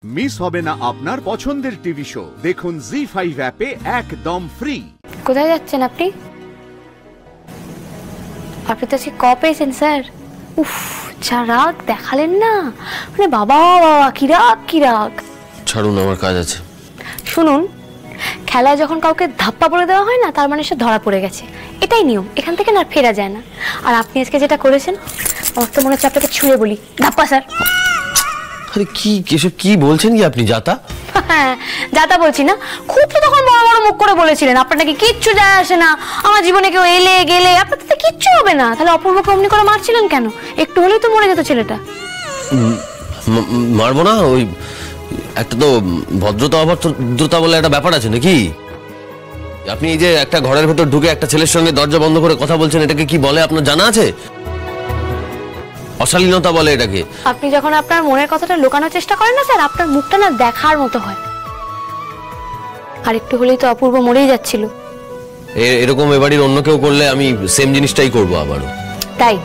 Miss হবে না আপনার পছন্দের টিভি শো। দেখুন জি5 অ্যাপে একদম ফ্রি। কোথায় যাচ্ছেন আপনি? আপনি তো আজকে ক পেয়েছেন স্যার। উফ, যা রাগ দেখালেন না, মানে বাবা বাবা কি রাগ কি রাগ। ছাড়ুন, আমার কাজ আছে। শুনুন, খেলায় যখন কাউকে ধাপ্পা বলে দেওয়া হয় না, তার মানে সে ধরা পড়ে গেছে, এটাই নিয়ম, এখান থেকে না ফেরা যায় না। আর আপনি আজকে যেটা করেছেন, আমার তো মনে হচ্ছে আপনাকে ছুঁড়ে বলি ধাপ্পা স্যার। আরে কি এসব কি বলছেন কি আপনি? যাতা? হ্যাঁ, যাতা বলছি না, খুব তো তখন বড় বড় মুখ করে বলেছিলেন আপনার নাকি কিচ্ছু যায় আসে না, আমার জীবনে কেউ এলে গেলে আপনার তাতে কিচ্ছু হবে না। তাহলে অপূর্বকে অমনি করে মারছিলেন কেন? একটু হলেই তো মরে যেত ছেলেটা। মারবো না, ওই একটা তো ভদ্রতা অভদ্রতা বলে একটা ব্যাপার আছে নাকি? আপনি এই যে একটা ঘরের ভেতর ঢুকে একটা ছেলের সঙ্গে দরজা বন্ধ করে কথা বলছেন, এটাকে কি বলে আপনার জানা আছে? অশালীনতা বলে এটাকে। আপনি যখন আপনার মনের কথাটা লুকানোর চেষ্টা করেন না স্যার, আপনার মুখটা না দেখার মতো হয়। আর একটু হলেই তো অপূর্ব মরেই যাচ্ছিল। এরকম এবাড়ির অন্য কেউ করলে আমি সেম জিনিসটাই করবো আবারও। তাই?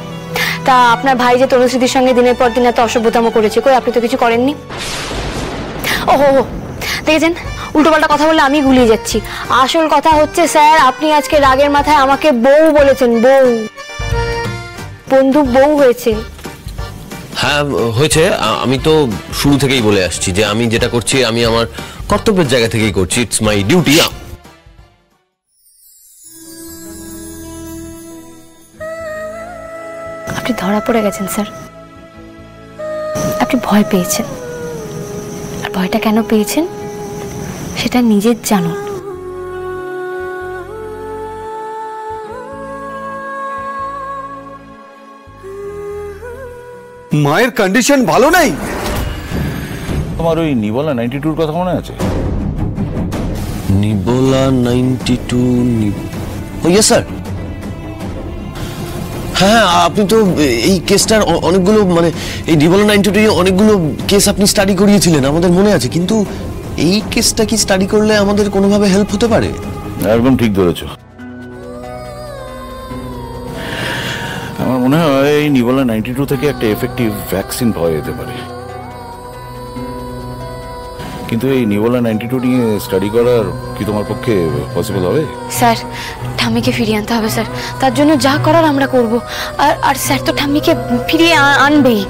তা আপনার ভাই যে তনুশ্রীর সঙ্গে দিনের পর দিন এত অসভ্যতাম করেছে, কই আপনি তো কিছু করেননি? ওহো, দেখেছেন, উল্টোপাল্টা কথা বললে আমি গুলিয়ে যাচ্ছি। আসল কথা হচ্ছে স্যার, আপনি আজকে রাগের মাথায় আমাকে বউ বলেছেন। বউ, বন্ধু বউ হয়েছে। হ্যাঁ হয়েছে, আমি তো শুরু থেকেই বলে আসছি যে আমি যেটা করছি আমি আমার কর্তব্যের জায়গা থেকেই করছি। It's my duty. আপনি ধরা পড়ে গেছেন স্যার, আপনি ভয় পেয়েছেন। আর ভয়টা কেন পেয়েছেন সেটা নিজের জানুন। মায়ের কন্ডিশন ভালো নেই। তোমার ওই নিবোলা 92 কথা মনে আছে? নিবোলা 92? ও ইয়েস স্যার। হ্যাঁ, আপনি তো এই কেসটার অনেকগুলো, মানে এই নিবোলা 92 অনেকগুলো কেস আপনি স্টাডি করিয়েছিলেন, আমাদের মনে আছে। কিন্তু এই কেসটা কি স্টাডি করলে আমাদের কোনোভাবে হেল্প হতে পারে? একদম ঠিক ধরেছো। আমার মনে হয় এই নিবোলা 92 থেকে একটা এফেক্টিভ ভ্যাকসিন পাওয়া যেতে পারে। কিন্তু এই নিবোলা 92 নিয়ে স্টাডি করার কি তোমার পক্ষে পসিবল হবে? স্যার, ঠাম্মিকে ফিরিয়ে আনতে হবে স্যার, তার জন্য যা করার আমরা করব। আর স্যার তো ঠাম্মিকে ফিরিয়ে আনবেই।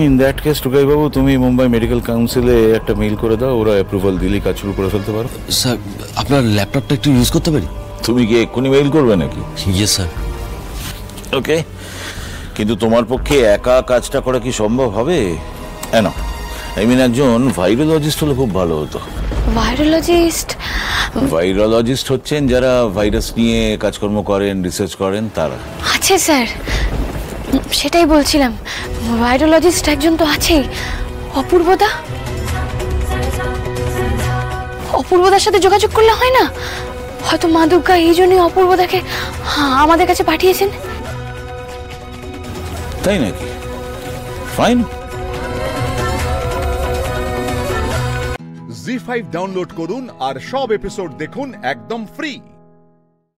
ইন দ্যাট কেস টুকাই বাবু, তুমি মুম্বাই মেডিকেল কাউন্সিলে একটা মেইল করে দাও, ওরা অ্যাপ্রুভাল দিলেই কাজ শুরু করে ফেলতে পারো। স্যার, আপনার ল্যাপটপটা একটু ইউজ করতে পারি? তুমি কি এক্ষুনি মেইল করবে নাকি? Yes sir. ওকে, কিন্তু তোমার পক্ষে একা কাজটা করা কি সম্ভব হবে? না, আই মিন একজন ভাইরোলজিস্ট হলে খুব ভালো হতো। ভাইরোলজিস্ট? ভাইরোলজিস্ট হচ্ছেন যারা ভাইরাস নিয়ে কাজকর্ম করেন, রিসার্চ করেন, তারা। আছে স্যার, সেটাই বলছিলাম, ভাইরোলজিস্ট একজন তো আছেই। অপূর্বদা, অপূর্বদার সাথে যোগাযোগ করলে হয় না? হয়তো মা দুর্গা এই জন্যই অপূর্বদাকে আমাদের কাছে পাঠিয়েছেন। তাই নাকি? ফাইন। জি5 ডাউনলোড করুন আর সব এপিসোড দেখুন একদম ফ্রি।